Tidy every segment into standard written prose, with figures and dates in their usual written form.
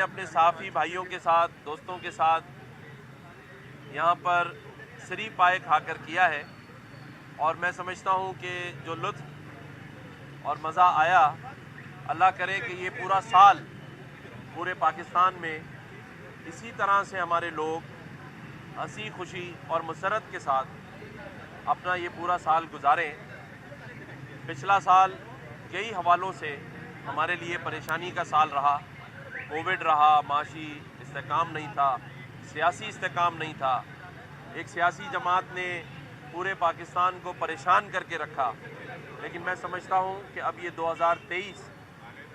اپنے صحافی بھائیوں کے ساتھ، دوستوں کے ساتھ یہاں پر سری پائے کھا کر کیا ہے، اور میں سمجھتا ہوں کہ جو لطف اور مزہ آیا، اللہ کرے کہ یہ پورا سال پورے پاکستان میں اسی طرح سے ہمارے لوگ ہنسی خوشی اور مسرت کے ساتھ اپنا یہ پورا سال گزاریں۔ پچھلا سال کئی حوالوں سے ہمارے لیے پریشانی کا سال رہا، کووڈ رہا، معاشی استحکام نہیں تھا، سیاسی استحکام نہیں تھا، ایک سیاسی جماعت نے پورے پاکستان کو پریشان کر کے رکھا۔ لیکن میں سمجھتا ہوں کہ اب یہ 2023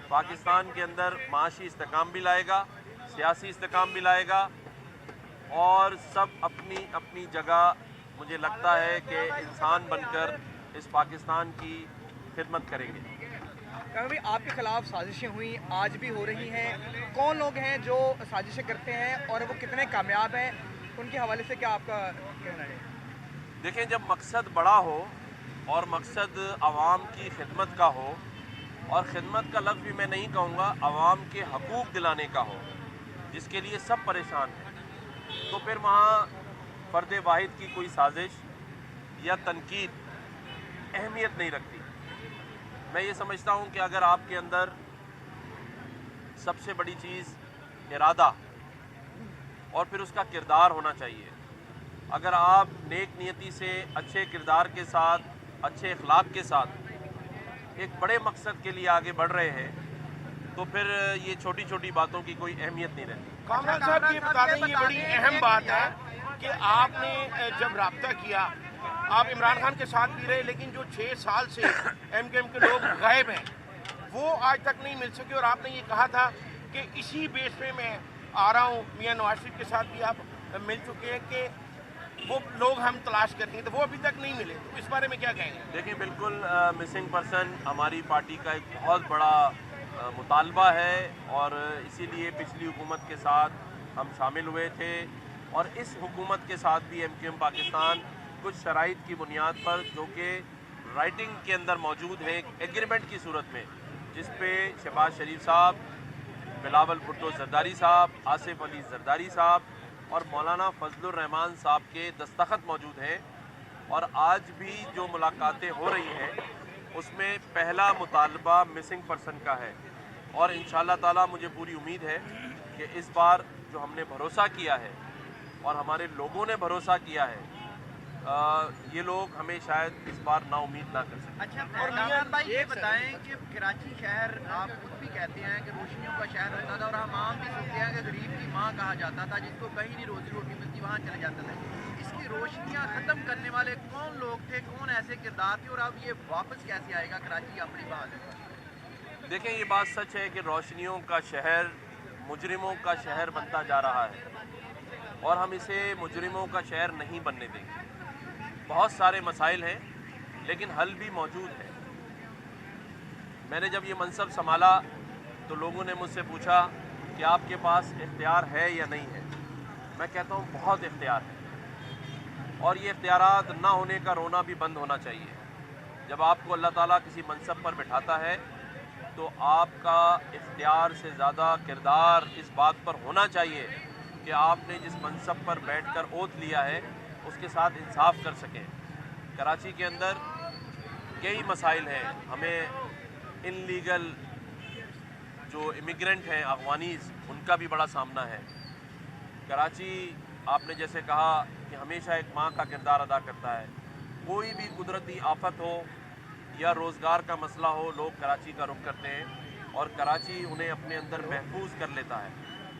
پاکستان کے اندر معاشی استحکام بھی لائے گا، سیاسی استحکام بھی لائے گا، اور سب اپنی اپنی جگہ مجھے لگتا ہے کہ انسان بن کر اس پاکستان کی خدمت کریں گے۔ بھائی آپ کے خلاف سازشیں ہوئیں، آج بھی ہو رہی ہیں، کون لوگ ہیں جو سازشیں کرتے ہیں اور وہ کتنے کامیاب ہیں، ان کے حوالے سے کیا آپ کا کہنا ہے؟ دیکھیں، جب مقصد بڑا ہو اور مقصد عوام کی خدمت کا ہو، اور خدمت کا لفظ بھی میں نہیں کہوں گا، عوام کے حقوق دلانے کا ہو، جس کے لیے سب پریشان ہیں، تو پھر وہاں فرد واحد کی کوئی سازش یا تنقید اہمیت نہیں رکھتی۔ میں یہ سمجھتا ہوں کہ اگر آپ کے اندر سب سے بڑی چیز ارادہ اور پھر اس کا کردار ہونا چاہیے، اگر آپ نیک نیتی سے، اچھے کردار کے ساتھ، اچھے اخلاق کے ساتھ ایک بڑے مقصد کے لیے آگے بڑھ رہے ہیں، تو پھر یہ چھوٹی چھوٹی باتوں کی کوئی اہمیت نہیں رہتی۔ کامران صاحب یہ بتا دیں، یہ بڑی اہم بات ہے کہ آپ نے جب رابطہ کیا، آپ عمران خان کے ساتھ بھی رہے، لیکن جو 6 سال سے ایم کیو ایم کے لوگ غائب ہیں وہ آج تک نہیں مل سکے، اور آپ نے یہ کہا تھا کہ اسی بیس پہ میں آ رہا ہوں۔ میاں نواز شریف کے ساتھ بھی آپ مل چکے ہیں کہ وہ لوگ ہم تلاش کرتے ہیں، تو وہ ابھی تک نہیں ملے، تو اس بارے میں کیا کہیں گے؟ دیکھیں، بالکل مسنگ پرسن ہماری پارٹی کا ایک بہت بڑا مطالبہ ہے، اور اسی لیے پچھلی حکومت کے ساتھ ہم شامل ہوئے تھے، اور اس حکومت کے ساتھ بھی ایم کیو ایم پاکستان کچھ شرائط کی بنیاد پر، جو کہ رائٹنگ کے اندر موجود ہیں ایگریمنٹ کی صورت میں، جس پہ شہباز شریف صاحب، بلاول بھٹو زرداری صاحب، آصف علی زرداری صاحب اور مولانا فضل الرحمان صاحب کے دستخط موجود ہیں، اور آج بھی جو ملاقاتیں ہو رہی ہیں اس میں پہلا مطالبہ مسنگ پرسن کا ہے، اور انشاءاللہ تعالی مجھے پوری امید ہے کہ اس بار جو ہم نے بھروسہ کیا ہے اور ہمارے لوگوں نے بھروسہ کیا ہے، یہ لوگ ہمیں شاید اس بار نا امید نہ کر سکیں۔ اچھا، اور کامران بھائی یہ بتائیں کہ کراچی شہر آپ خود بھی کہتے ہیں کہ روشنیوں کا شہر ہوتا تھا، اور ہم عام بھی سنتے ہیں کہ غریب کی ماں کہا جاتا تھا، جس کو کہیں نہیں روزی روٹی ملتی وہاں چلے جاتا تھا۔ اس کی روشنیاں ختم کرنے والے کون لوگ تھے، کون ایسے کردار تھے، اور اب یہ واپس کیسے آئے گا کراچی اپنی بحال ہے؟ دیکھیں، یہ بات سچ ہے کہ روشنیوں کا شہر مجرموں کا شہر بنتا جا رہا ہے، اور ہم اسے مجرموں کا شہر نہیں بننے دیں گے۔ بہت سارے مسائل ہیں لیکن حل بھی موجود ہے۔ میں نے جب یہ منصب سنبھالا تو لوگوں نے مجھ سے پوچھا کہ آپ کے پاس اختیار ہے یا نہیں ہے۔ میں کہتا ہوں بہت اختیار ہے، اور یہ اختیارات نہ ہونے کا رونا بھی بند ہونا چاہیے۔ جب آپ کو اللہ تعالیٰ کسی منصب پر بٹھاتا ہے تو آپ کا اختیار سے زیادہ کردار اس بات پر ہونا چاہیے کہ آپ نے جس منصب پر بیٹھ کر اوتھ لیا ہے اس کے ساتھ انصاف کر سکیں۔ کراچی کے اندر کئی مسائل ہیں، ہمیں ان لیگل جو امیگرنٹ ہیں، افغانیز، ان کا بھی بڑا سامنا ہے۔ کراچی، آپ نے جیسے کہا کہ ہمیشہ ایک ماں کا کردار ادا کرتا ہے۔ کوئی بھی قدرتی آفت ہو یا روزگار کا مسئلہ ہو، لوگ کراچی کا رخ کرتے ہیں، اور کراچی انہیں اپنے اندر محفوظ کر لیتا ہے۔